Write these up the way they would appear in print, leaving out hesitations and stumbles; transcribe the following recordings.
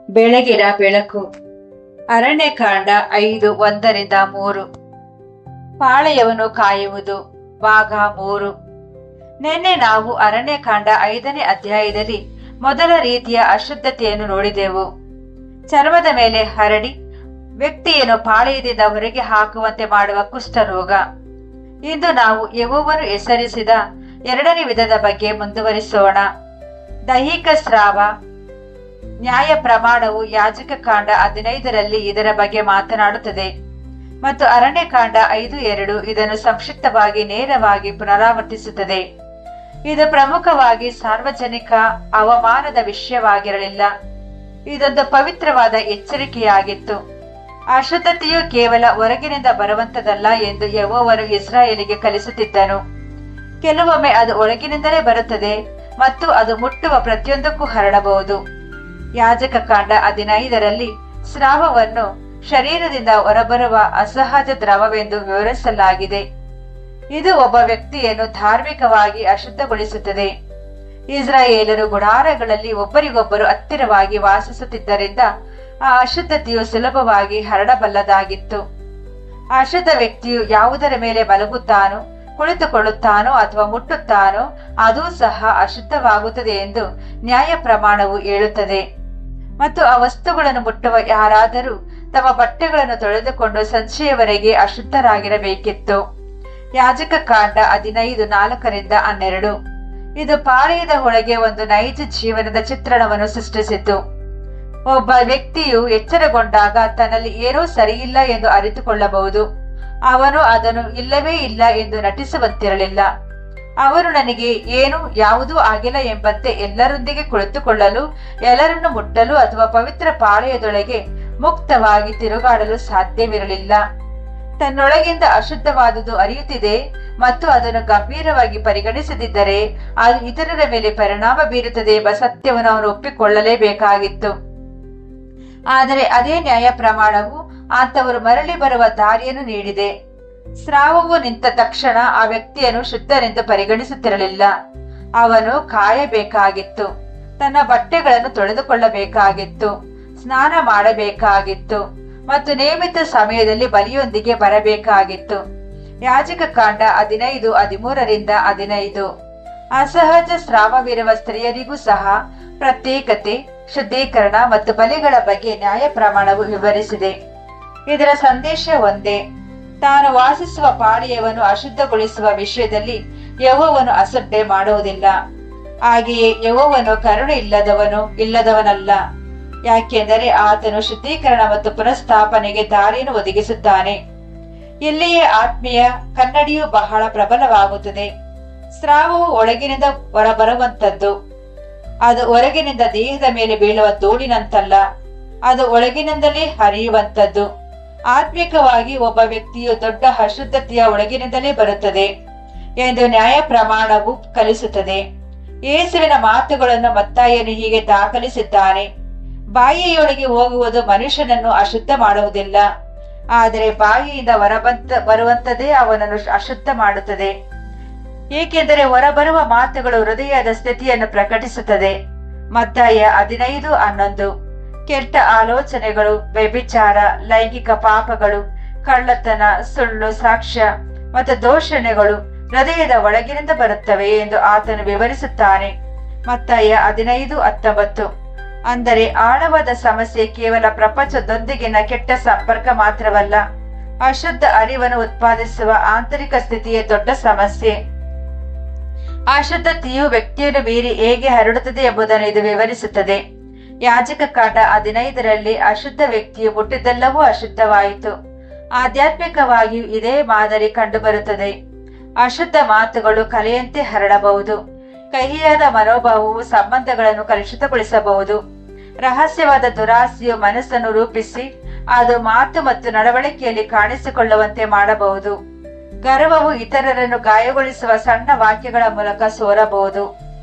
ಬೆಳಗಿನ ಬೆಳಕು. ಅರಣ್ಯಕಾಂಡ 5:1-3. ಪಾಳೆಯವನ್ನು ಕಾಯುವುದು. ಭಾಗ 3. ನಿನ್ನೆ ನಾವು ಅರಣ್ಯಕಾಂಡ 5ನೇ ಅಧ್ಯಾಯದಲ್ಲಿ ಮೊದಲ ರೀತಿಯ ಅಶುದ್ಧತೆಯನ್ನು ನೋಡಿದೆವು. ಚರ್ಮದ ಮೇಲೆ ಹರಡಿ ವ್ಯಕ್ತಿಯನ್ನು ಪಾಳೆಯದಿಂದ ಹೊರಗೆ ಹಾಕುವಂತೆ ಮಾಡುವ ಕುಷ್ಠರೋಗ. ಇಂದು ನಾವು ಯೆಹೋವನು ಹೆಸರಿಸಿದ 2ನೇ ವಿಧದ ಬಗ್ಗೆ ಮುಂದುವರಿಸೋಣ. ದೈಹಿಕ ಸ್ರಾವ. ನ್ಯಾಯ ಪ್ರಮಾಣವು ಯಾಜಕಕಾಂಡ 15ರಲ್ಲಿ ಇದರ ಬಗ್ಗೆ ಮಾತನಾಡುತ್ತದೆ ಮತ್ತು ಅರಣ್ಯಕಾಂಡ 5:2 ಇದನ್ನು ಸಂಕ್ಷಿಪ್ತವಾಗಿ ನೇರವಾಗಿ ಪುನರಾವರ್ತಿಸುತ್ತದೆ. ಇದು ಪ್ರಮುಖವಾಗಿ ಸಾರ್ವಜನಿಕ ಅವಮಾನದ ವಿಷಯವಾಗಿರಲಿಲ್ಲ. ಇದೊಂದು ಪವಿತ್ರವಾದ ಎಚ್ಚರಿಕೆಯಾಗಿತ್ತು. ಅಶುದ್ಧತೆಯು ಕೇವಲ ಹೊರಗಿನಿಂದ ಬರುವಂತದಲ್ಲ ಎಂದು ಯೆಹೋವನು ಇಸ್ರಾಯೇಲಿಗೆ ಕಲಿಸುತ್ತಿದ್ದನು. ಕೆಲವೊಮ್ಮೆ ಅದು ಒಳಗಿನಿಂದಲೇ ಬರುತ್ತದೆ ಮತ್ತು ಅದು ಮುಟ್ಟುವ ಪ್ರತಿಯೊಂದಕ್ಕೂ ಹರಡಬಹುದು. ಯಾಜಕಕಾಂಡ 15ರಲ್ಲಿ ಸ್ರಾವವನ್ನು ಶರೀರದಿಂದ ಹೊರಬರುವ ಅಸಹಜ ದ್ರವವೆಂದು ವಿವರಿಸಲಾಗಿದೆ. ಇದು ಒಬ್ಬ ವ್ಯಕ್ತಿಯನ್ನು ಧಾರ್ಮಿಕವಾಗಿ ಅಶುದ್ಧಗೊಳಿಸುತ್ತದೆ. ಇಸ್ರಾಯೇಲರು ಗುಡಾರಗಳಲ್ಲಿ ಒಬ್ಬರಿಗೊಬ್ಬರು ಹತ್ತಿರವಾಗಿ ವಾಸಿಸುತ್ತಿದ್ದರಿಂದ ಆ ಅಶುದ್ಧತೆಯು ಸುಲಭವಾಗಿ ಹರಡಬಲ್ಲದಾಗಿತ್ತು. ಅಶುದ್ಧ ವ್ಯಕ್ತಿಯು ಯಾವುದರ ಮೇಲೆ ಮಲಗುತ್ತಾನೋ, ಕುಳಿತುಕೊಳ್ಳುತ್ತಾನೋ ಅಥವಾ ಮುಟ್ಟುತ್ತಾನೋ ಅದೂ ಸಹ ಅಶುದ್ಧವಾಗುತ್ತದೆ ಎಂದು ನ್ಯಾಯ ಪ್ರಮಾಣವು ಹೇಳುತ್ತದೆ. ಮತ್ತು ಆ ವಸ್ತುಗಳನ್ನು ಮುಟ್ಟುವ ಯಾರಾದರೂ ತಮ್ಮ ಬಟ್ಟೆಗಳನ್ನು ತೊಳೆದುಕೊಂಡು ಸಂಜೆಯವರೆಗೆ ಅಶುದ್ಧರಾಗಿರಬೇಕಿತ್ತು. ಯಾಜಕಕಾಂಡ 15:4-12. ಇದು ಪಾಳೆಯದ ಒಳಗೆ ಒಂದು ನೈಜ ಜೀವನದ ಚಿತ್ರಣವನ್ನು ಸೃಷ್ಟಿಸಿತು. ಒಬ್ಬ ವ್ಯಕ್ತಿಯು ಎಚ್ಚರಗೊಂಡಾಗ ತನ್ನಲ್ಲಿ ಏನೋ ಸರಿಯಿಲ್ಲ ಎಂದು ಅರಿತುಕೊಳ್ಳಬಹುದು. ಅವನು ಅದನ್ನು ಇಲ್ಲವೇ ಇಲ್ಲ ಎಂದು ನಟಿಸುವಂತಿರಲಿಲ್ಲ. ಅವರು ನನಗೆ ಏನು ಯಾವುದೂ ಆಗಿಲ್ಲ ಎಂಬಂತೆ ಎಲ್ಲರೊಂದಿಗೆ ಕುಳಿತುಕೊಳ್ಳಲು, ಎಲ್ಲರನ್ನು ಮುಟ್ಟಲು ಅಥವಾ ಪವಿತ್ರ ಪಾಳೆಯದೊಳಗೆ ಮುಕ್ತವಾಗಿ ತಿರುಗಾಡಲು ಸಾಧ್ಯವಿರಲಿಲ್ಲ. ತನ್ನೊಳಗಿಂದ ಅಶುದ್ಧವಾದುದು ಅರಿಯುತ್ತಿದೆ ಮತ್ತು ಅದನ್ನು ಗಂಭೀರವಾಗಿ ಪರಿಗಣಿಸದಿದ್ದರೆ ಅದು ಇತರರ ಮೇಲೆ ಪರಿಣಾಮ ಬೀರುತ್ತದೆ ಎಂಬ ಸತ್ಯವನ್ನು ಅವನು ಒಪ್ಪಿಕೊಳ್ಳಲೇಬೇಕಾಗಿತ್ತು. ಆದರೆ ಅದೇ ನ್ಯಾಯ ಪ್ರಮಾಣವು ಅಂತವರು ಮರಳಿ ಬರುವ ದಾರಿಯನ್ನು ನೀಡಿದೆ. ಸ್ರಾವವು ನಿಂತ ತಕ್ಷಣ ಆ ವ್ಯಕ್ತಿಯನ್ನು ಶುದ್ಧನೆಂದು ಪರಿಗಣಿಸುತ್ತಿರಲಿಲ್ಲ. ಅವನು ಕಾಯಬೇಕಾಗಿತ್ತು, ತನ್ನ ಬಟ್ಟೆಗಳನ್ನು ತೊಳೆದುಕೊಳ್ಳಬೇಕಾಗಿತ್ತು, ಸ್ನಾನ ಮಾಡಬೇಕಾಗಿತ್ತು ಮತ್ತು ನೇಮಿತ ಸಮಯದಲ್ಲಿ ಬಲಿಯೊಂದಿಗೆ ಬರಬೇಕಾಗಿತ್ತು. ಯಾಜಕಕಾಂಡ 15:13-15. ಅಸಹಜ ಸ್ರಾವವಿರುವ ಸ್ತ್ರೀಯರಿಗೂ ಸಹ ಪ್ರತ್ಯೇಕತೆ, ಶುದ್ಧೀಕರಣ ಮತ್ತು ಬಲಿಗಳ ಬಗ್ಗೆ ನ್ಯಾಯ ಪ್ರಮಾಣವು ವಿವರಿಸಿದೆ. ಇದರ ಸಂದೇಶ ಒಂದೇ: ತಾನು ವಾಸಿಸುವ ಪಾಳೆಯವನ್ನು ಅಶುದ್ಧಗೊಳಿಸುವ ವಿಷಯದಲ್ಲಿ ಯೆಹೋವನು ಅಸಡ್ಡೆ ಮಾಡುವುದಿಲ್ಲ. ಹಾಗೆಯೇ ಯೆಹೋವನು ಕರುಣೆ ಇಲ್ಲದವನಲ್ಲ, ಯಾಕೆಂದರೆ ಆತನು ಶುದ್ಧೀಕರಣ ಮತ್ತು ಪುನಃಸ್ಥಾಪನೆಗೆ ದಾರಿಯನ್ನು ಒದಗಿಸುತ್ತಾನೆ. ಇಲ್ಲಿಯೇ ಆತ್ಮೀಯ ಕನ್ನಡಿಯು ಬಹಳ ಪ್ರಬಲವಾಗುತ್ತದೆ. ಸ್ರಾವವು ಒಳಗಿನಿಂದ ಹೊರಬರುವಂತದ್ದು. ಅದು ಹೊರಗಿನಿಂದ ದೇಹದ ಮೇಲೆ ಬೀಳುವ ಧೂಳಿನಂತಲ್ಲ, ಅದು ಒಳಗಿನಿಂದಲೇ ಹರಿಯುವಂತದ್ದು. ಆತ್ಮಿಕವಾಗಿ ಒಬ್ಬ ವ್ಯಕ್ತಿಯು ದೊಡ್ಡ ಅಶುದ್ಧತೆಯ ಒಳಗಿನಿಂದಲೇ ಬರುತ್ತದೆ ಎಂದು ನ್ಯಾಯ ಪ್ರಮಾಣವು ಕಲಿಸುತ್ತದೆ. ಯೇಸುವಿನ ಮಾತುಗಳನ್ನು ಮತ್ತಾಯನು ಹೀಗೆ ದಾಖಲಿಸಿದ್ದಾನೆ: ಬಾಯಿಯೊಳಗೆ ಹೋಗುವುದು ಮನುಷ್ಯನನ್ನು ಅಶುದ್ಧ ಮಾಡುವುದಿಲ್ಲ, ಆದರೆ ಬಾಯಿಯಿಂದ ಬರುವಂತದೇ ಅವನನ್ನು ಅಶುದ್ಧ ಮಾಡುತ್ತದೆ. ಏಕೆಂದರೆ ಹೊರಬರುವ ಮಾತುಗಳು ಹೃದಯದ ಸ್ಥಿತಿಯನ್ನು ಪ್ರಕಟಿಸುತ್ತದೆ. ಮತ್ತಾಯ 15:11. ಕೆಟ್ಟ ಆಲೋಚನೆಗಳು, ವ್ಯಭಿಚಾರ, ಲೈಂಗಿಕ ಪಾಪಗಳು, ಕಳ್ಳತನ, ಸುಳ್ಳು ಸಾಕ್ಷ್ಯ ಮತ್ತು ದೂಷಣೆಗಳು ಹೃದಯದ ಒಳಗಿನಿಂದ ಬರುತ್ತವೆ ಎಂದು ಆತನು ವಿವರಿಸುತ್ತಾನೆ. ಮತ್ತಾಯ 15:19. ಅಂದರೆ ಆಳವಾದ ಸಮಸ್ಯೆ ಕೇವಲ ಪ್ರಪಂಚದೊಂದಿಗಿನ ಕೆಟ್ಟ ಸಂಪರ್ಕ ಮಾತ್ರವಲ್ಲ, ಅಶುದ್ಧ ಅರಿವನ್ನು ಉತ್ಪಾದಿಸುವ ಆಂತರಿಕ ಸ್ಥಿತಿಯೇ ದೊಡ್ಡ ಸಮಸ್ಯೆ. ಅಶುದ್ಧತೆಯು ವ್ಯಕ್ತಿಯನ್ನು ಮೀರಿ ಹೇಗೆ ಹರಡುತ್ತದೆ ಎಂಬುದನ್ನು ಇದು ವಿವರಿಸುತ್ತದೆ. ಯಾಜಕಕಾಂಡ 15ರಲ್ಲಿ ಅಶುದ್ಧ ವ್ಯಕ್ತಿಯು ಮುಟ್ಟಿದ್ದೆಲ್ಲವೂ ಅಶುದ್ಧವಾಯಿತು. ಆಧ್ಯಾತ್ಮಿಕವಾಗಿಯೂ ಇದೇ ಮಾದರಿ ಕಂಡುಬರುತ್ತದೆ. ಅಶುದ್ಧ ಮಾತುಗಳು ಕಲೆಯಂತೆ ಹರಡಬಹುದು. ಕಹಿಯಾದ ಮನೋಭಾವವು ಸಂಬಂಧಗಳನ್ನು ಕಲುಷಿತಗೊಳಿಸಬಹುದು. ರಹಸ್ಯವಾದ ದುರಾಸೆಯು ಮನಸ್ಸನ್ನು ರೂಪಿಸಿ ಅದು ಮಾತು ಮತ್ತು ನಡವಳಿಕೆಯಲ್ಲಿ ಕಾಣಿಸಿಕೊಳ್ಳುವಂತೆ ಮಾಡಬಹುದು. ಗರ್ವವು ಇತರರನ್ನು ಗಾಯಗೊಳಿಸುವ ಸಣ್ಣ ವಾಕ್ಯಗಳ ಮೂಲಕ ಸೋರಬಹುದು.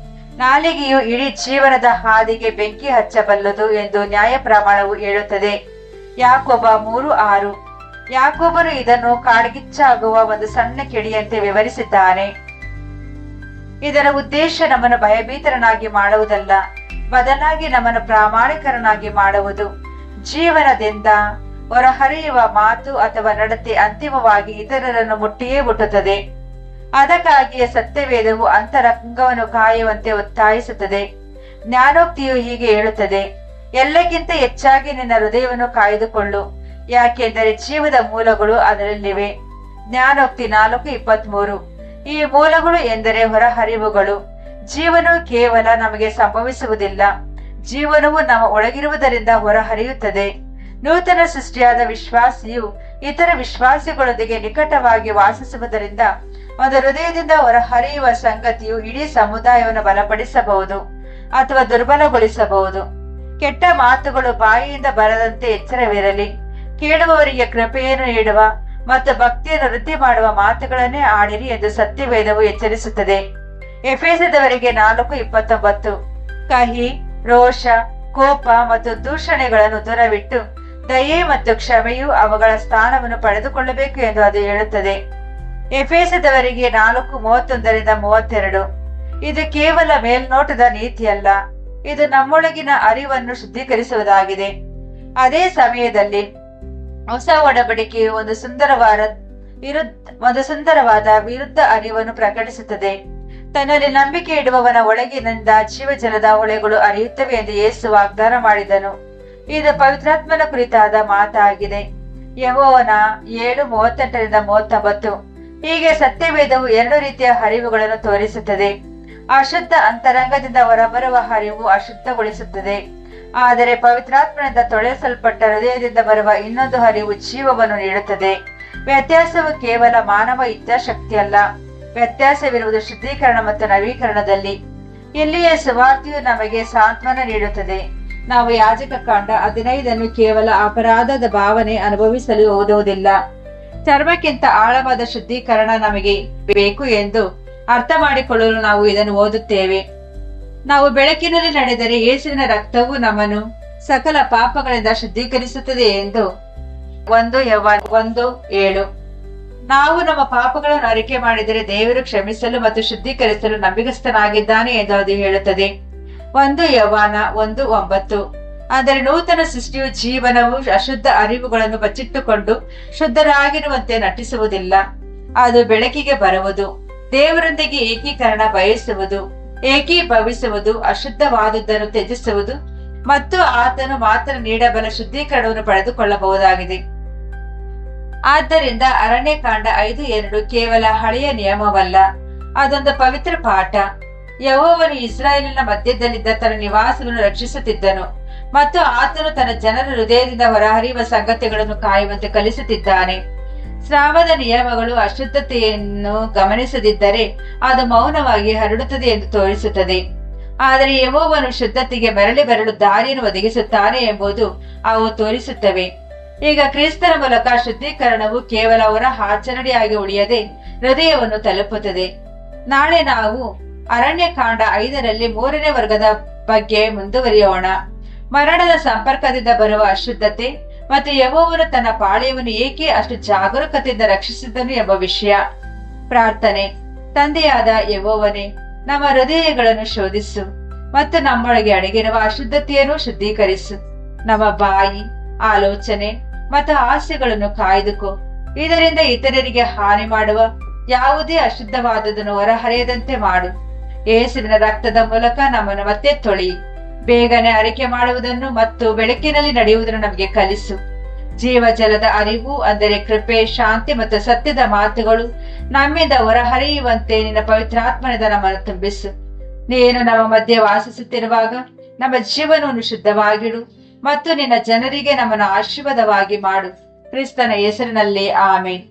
ನಾಲಿಗೆಯು ಇಡೀ ಜೀವನದ ಹಾದಿಗೆ ಬೆಂಕಿ ಹಚ್ಚಬಲ್ಲದು ಎಂದು ನ್ಯಾಯ ಪ್ರಮಾಣವು ಹೇಳುತ್ತದೆ. ಯಾಕೋಬ 3:6. ಯಾಕೋಬನು ಇದನ್ನು ಕಾಡ್ಗಿಚ್ಚಾಗುವ ಒಂದು ಸಣ್ಣ ಕಿಡಿಯಂತೆ ವಿವರಿಸಿದ್ದಾನೆ. ಇದರ ಉದ್ದೇಶ ನಮ್ಮನ್ನು ಭಯಭೀತರನ್ನಾಗಿ ಮಾಡುವುದಲ್ಲ, ಬದಲಾಗಿ ನಮ್ಮನ್ನು ಪ್ರಾಮಾಣಿಕರನ್ನಾಗಿ ಮಾಡುವುದು. ಜೀವನದಿಂದ ಹೊರಹರಿಯುವ ಮಾತು ಅಥವಾ ನಡತೆ ಅಂತಿಮವಾಗಿ ಇತರರನ್ನು ಮುಟ್ಟಿಯೇ ಮುಟ್ಟುತ್ತದೆ. ಅದಕ್ಕಾಗಿಯೇ ಸತ್ಯವೇದವು ಅಂತರಂಗವನ್ನು ಕಾಯುವಂತೆ ಒತ್ತಾಯಿಸುತ್ತದೆ. ಜ್ಞಾನೋಕ್ತಿಯು ಹೀಗೆ ಹೇಳುತ್ತದೆ, ಎಲ್ಲಕ್ಕಿಂತ ಹೆಚ್ಚಾಗಿ ನಿನ್ನ ಹೃದಯವನ್ನು ಕಾಯ್ದುಕೊಳ್ಳು, ಯಾಕೆಂದರೆ ಜೀವದ ಮೂಲಗಳು ಅದರಲ್ಲಿವೆ. ಜ್ಞಾನೋಕ್ತಿ 4:23. ಈ ಮೂಲಗಳು ಎಂದರೆ ಹೊರಹರಿವುಗಳು. ಜೀವನವು ಕೇವಲ ನಮಗೆ ಸಂಭವಿಸುವುದಿಲ್ಲ, ಜೀವನವು ನಮ್ಮ ಒಳಗಿರುವುದರಿಂದ ಹೊರಹರಿಯುತ್ತದೆ. ನೂತನ ಸೃಷ್ಟಿಯಾದ ವಿಶ್ವಾಸಿಯು ಇತರ ವಿಶ್ವಾಸಿಗಳೊಂದಿಗೆ ನಿಕಟವಾಗಿ ವಾಸಿಸುವುದರಿಂದ ಒಂದು ಹೃದಯದಿಂದ ಹೊರಹರಿಯುವ ಸಂಗತಿಯು ಇಡೀ ಸಮುದಾಯವನ್ನು ಬಲಪಡಿಸಬಹುದು ಅಥವಾ ದುರ್ಬಲಗೊಳಿಸಬಹುದು. ಕೆಟ್ಟ ಮಾತುಗಳು ಬಾಯಿಯಿಂದ ಬರದಂತೆ ಎಚ್ಚರವಿರಲಿ. ಕೇಳುವವರಿಗೆ ಕೃಪೆಯನ್ನು ನೀಡುವ ಮತ್ತು ಭಕ್ತಿಯನ್ನು ವೃದ್ಧಿ ಮಾಡುವ ಮಾತುಗಳನ್ನೇ ಆಡಿರಿ ಎಂದು ಸತ್ಯವೇದವು ಎಚ್ಚರಿಸುತ್ತದೆ. ಎಫೆಸದವರಿಗೆ 4:29. ಕಹಿ, ರೋಷ, ಕೋಪ ಮತ್ತು ದೂಷಣೆಗಳನ್ನು ದೂರವಿಟ್ಟು ದಯೆ ಮತ್ತು ಕ್ಷಮೆಯು ಅವುಗಳ ಸ್ಥಾನವನ್ನು ಪಡೆದುಕೊಳ್ಳಬೇಕು ಎಂದು ಅದು ಹೇಳುತ್ತದೆ. ಎಫೆಸದವರಿಗೆ 4:31-32. ಇದು ಕೇವಲ ಮೇಲ್ನೋಟದ ನೀತಿಯಲ್ಲ, ಇದು ನಮ್ಮೊಳಗಿನ ಅರಿವನ್ನು ಶುದ್ಧೀಕರಿಸುವುದಾಗಿದೆ. ಅದೇ ಸಮಯದಲ್ಲಿ ಹೊಸ ಒಡಂಬಡಿಕೆಯು ಒಂದು ಸುಂದರವಾದ ವಿರುದ್ಧ ಅರಿವನ್ನು ಪ್ರಕಟಿಸುತ್ತದೆ. ತನ್ನಲ್ಲಿ ನಂಬಿಕೆ ಇಡುವವನ ಒಳಗಿನಿಂದ ಜೀವಜಲದ ಹೊಳೆಗಳು ಹರಿಯುತ್ತವೆ ಎಂದು ಯೇಸು ವಾಗ್ದಾನ ಮಾಡಿದನು. ಇದು ಪವಿತ್ರಾತ್ಮನ ಕುರಿತಾದ ಮಾತಾಗಿದೆ. ಯೆಹೋವನ 7:38-39. ಹೀಗೆ ಸತ್ಯವೇದವು 2 ರೀತಿಯ ಹರಿವುಗಳನ್ನು ತೋರಿಸುತ್ತದೆ. ಅಶುದ್ಧ ಅಂತರಂಗದಿಂದ ಹೊರಬರುವ ಹರಿವು ಅಶುದ್ಧಗೊಳಿಸುತ್ತದೆ, ಆದರೆ ಪವಿತ್ರಾತ್ಮನಿಂದ ತೊಳೆಸಲ್ಪಟ್ಟ ಹೃದಯದಿಂದ ಬರುವ ಇನ್ನೊಂದು ಹರಿವು ಜೀವವನ್ನು ನೀಡುತ್ತದೆ. ವ್ಯತ್ಯಾಸವು ಕೇವಲ ಮಾನವ ಇಚ್ಛಾಶಕ್ತಿಯಲ್ಲ, ವ್ಯತ್ಯಾಸವಿರುವುದು ಶುದ್ಧೀಕರಣ ಮತ್ತು ನವೀಕರಣದಲ್ಲಿ. ಇಲ್ಲಿಯೇ ಸುವಾರ್ತೆಯು ನಮಗೆ ಸಾಂತ್ವನ ನೀಡುತ್ತದೆ. ನಾವು ಯಾಜಕ ಕಾಂಡ 15 ಕೇವಲ ಅಪರಾಧದ ಭಾವನೆ ಅನುಭವಿಸಲು ಓದುವುದಿಲ್ಲ. ಚರ್ಮಕ್ಕಿಂತ ಆಳವಾದ ಶುದ್ಧೀಕರಣ ನಮಗೆ ಬೇಕು ಎಂದು ಅರ್ಥ ಮಾಡಿಕೊಳ್ಳಲು ನಾವು ಇದನ್ನು ಓದುತ್ತೇವೆ. ನಾವು ಬೆಳಕಿನಲ್ಲಿ ನಡೆದರೆ ಯೇಸುವಿನ ರಕ್ತವು ನಮ್ಮನ್ನು ಸಕಲ ಪಾಪಗಳಿಂದ ಶುದ್ಧೀಕರಿಸುತ್ತದೆ ಎಂದು 1 ಯೋಹಾನ 1:7. ನಾವು ನಮ್ಮ ಪಾಪಗಳನ್ನು ಅರಿಕೆ ಮಾಡಿದರೆ ದೇವರು ಕ್ಷಮಿಸಲು ಮತ್ತು ಶುದ್ಧೀಕರಿಸಲು ನಂಬಿಗಸ್ತನಾಗಿದ್ದಾನೆ ಎಂದು ಅದು ಹೇಳುತ್ತದೆ. 1 ಯೋಹಾನ 1:9. ಆದರೆ ನೂತನ ಸೃಷ್ಟಿಯು ಜೀವನವು ಅಶುದ್ಧ ಅರಿವುಗಳನ್ನು ಬಚ್ಚಿಟ್ಟುಕೊಂಡು ಶುದ್ಧರಾಗಿರುವಂತೆ ನಟಿಸುವುದಿಲ್ಲ. ಅದು ಬೆಳಕಿಗೆ ಬರುವುದು, ದೇವರೊಂದಿಗೆ ಏಕೀಕರಣ ಬಯಸುವುದು, ಏಕೀಭವಿಸುವುದು, ಅಶುದ್ಧವಾದುದನ್ನು ತ್ಯಜಿಸುವುದು ಮತ್ತು ಆತನು ಮಾತ್ರ ನೀಡಬಲ್ಲ ಶುದ್ಧೀಕರಣವನ್ನು ಪಡೆದುಕೊಳ್ಳಬಹುದಾಗಿದೆ. ಆದ್ದರಿಂದ ಅರಣ್ಯಕಾಂಡ 5:2 ಕೇವಲ ಹಳೆಯ ನಿಯಮವಲ್ಲ, ಅದೊಂದು ಪವಿತ್ರ ಪಾಠ. ಯೆಹೋವನು ಇಸ್ರಾಯೇಲಿನ ಮಧ್ಯದಲ್ಲಿದ್ದ ತನ್ನ ನಿವಾಸವನ್ನು ರಕ್ಷಿಸುತ್ತಿದ್ದನು ಮತ್ತು ಆತನು ತನ್ನ ಜನರ ಹೃದಯದಿಂದ ಹೊರಹರಿಯುವ ಸಂಗತಿಗಳನ್ನು ಕಾಯುವಂತೆ ಕಲಿಸುತ್ತಿದ್ದಾನೆ. ಸ್ರಾವದ ನಿಯಮಗಳು ಅಶುದ್ಧತೆಯನ್ನು ಗಮನಿಸದಿದ್ದರೆ ಅದು ಮೌನವಾಗಿ ಹರಡುತ್ತದೆ ಎಂದು ತೋರಿಸುತ್ತದೆ. ಆದರೆ ಯೆಹೋವನು ಶುದ್ಧತೆಗೆ ಮರಳಿ ಬರಲು ದಾರಿಯನ್ನು ಒದಗಿಸುತ್ತಾನೆ ಎಂಬುದು ಅವು ತೋರಿಸುತ್ತವೆ. ಈಗ ಕ್ರಿಸ್ತನ ಮೂಲಕ ಶುದ್ಧೀಕರಣವು ಕೇವಲ ಹೊರ ಆಚರಣೆಯಾಗಿ ಉಳಿಯದೆ ಹೃದಯವನ್ನು ತಲುಪುತ್ತದೆ. ನಾಳೆ ನಾವು ಅರಣ್ಯಕಾಂಡ 5ರಲ್ಲಿ 3ನೇ ವರ್ಗದ ಬಗ್ಗೆ ಮುಂದುವರಿಯೋಣ. ಮರಣದ ಸಂಪರ್ಕದಿಂದ ಬರುವ ಅಶುದ್ಧತೆ ಮತ್ತು ಯೆಹೋವನು ತನ್ನ ಪಾಳೆಯವನ್ನು ಏಕೆ ಅಷ್ಟು ಜಾಗರೂಕತೆಯಿಂದ ರಕ್ಷಿಸಿದನು ಎಂಬ ವಿಷಯ. ಪ್ರಾರ್ಥನೆ. ತಂದೆಯಾದ ಯೆಹೋವನೇ, ನಮ್ಮ ಹೃದಯಗಳನ್ನು ಶೋಧಿಸು ಮತ್ತು ನಮ್ಮೊಳಗೆ ಅಡಗಿರುವ ಅಶುದ್ಧತೆಯನ್ನು ಶುದ್ಧೀಕರಿಸು. ನಮ್ಮ ಬಾಯಿ, ಆಲೋಚನೆ ಮತ್ತು ಆಸೆಗಳನ್ನು ಕಾಯ್ದುಕೋ. ಇದರಿಂದ ಇತರರಿಗೆ ಹಾನಿ ಮಾಡುವ ಯಾವುದೇ ಅಶುದ್ಧವಾದುದನ್ನು ಹೊರಹರಿಯದಂತೆ ಮಾಡು. ಯೇಸುವಿನ ರಕ್ತದ ಮೂಲಕ ನಮ್ಮನ್ನು ಮತ್ತೆ ತೊಳಿ. ಬೇಗನೆ ಅರಿಕೆ ಮಾಡುವುದನ್ನು ಮತ್ತು ಬೆಳಕಿನಲ್ಲಿ ನಡೆಯುವುದನ್ನು ನಮಗೆ ಕಲಿಸು. ಜೀವಜಲದ ಅರಿವು ಅಂದರೆ ಕೃಪೆ, ಶಾಂತಿ ಮತ್ತು ಸತ್ಯದ ಮಾತುಗಳು ನಮ್ಮಿಂದ ಹೊರಹರಿಯುವಂತೆ ನಿನ್ನ ಪವಿತ್ರಾತ್ಮನಿಂದ ನಮ್ಮನ್ನು ತುಂಬಿಸು. ನೀನು ನಮ್ಮ ಮಧ್ಯೆ ವಾಸಿಸುತ್ತಿರುವಾಗ ನಮ್ಮ ಜೀವನವನ್ನು ಶುದ್ಧವಾಗಿಡು ಮತ್ತು ನಿನ್ನ ಜನರಿಗೆ ನಮ್ಮನ್ನು ಆಶೀರ್ವಾದವಾಗಿ ಮಾಡು. ಕ್ರಿಸ್ತನ ಹೆಸರಿನಲ್ಲಿ ಆಮೆನ್.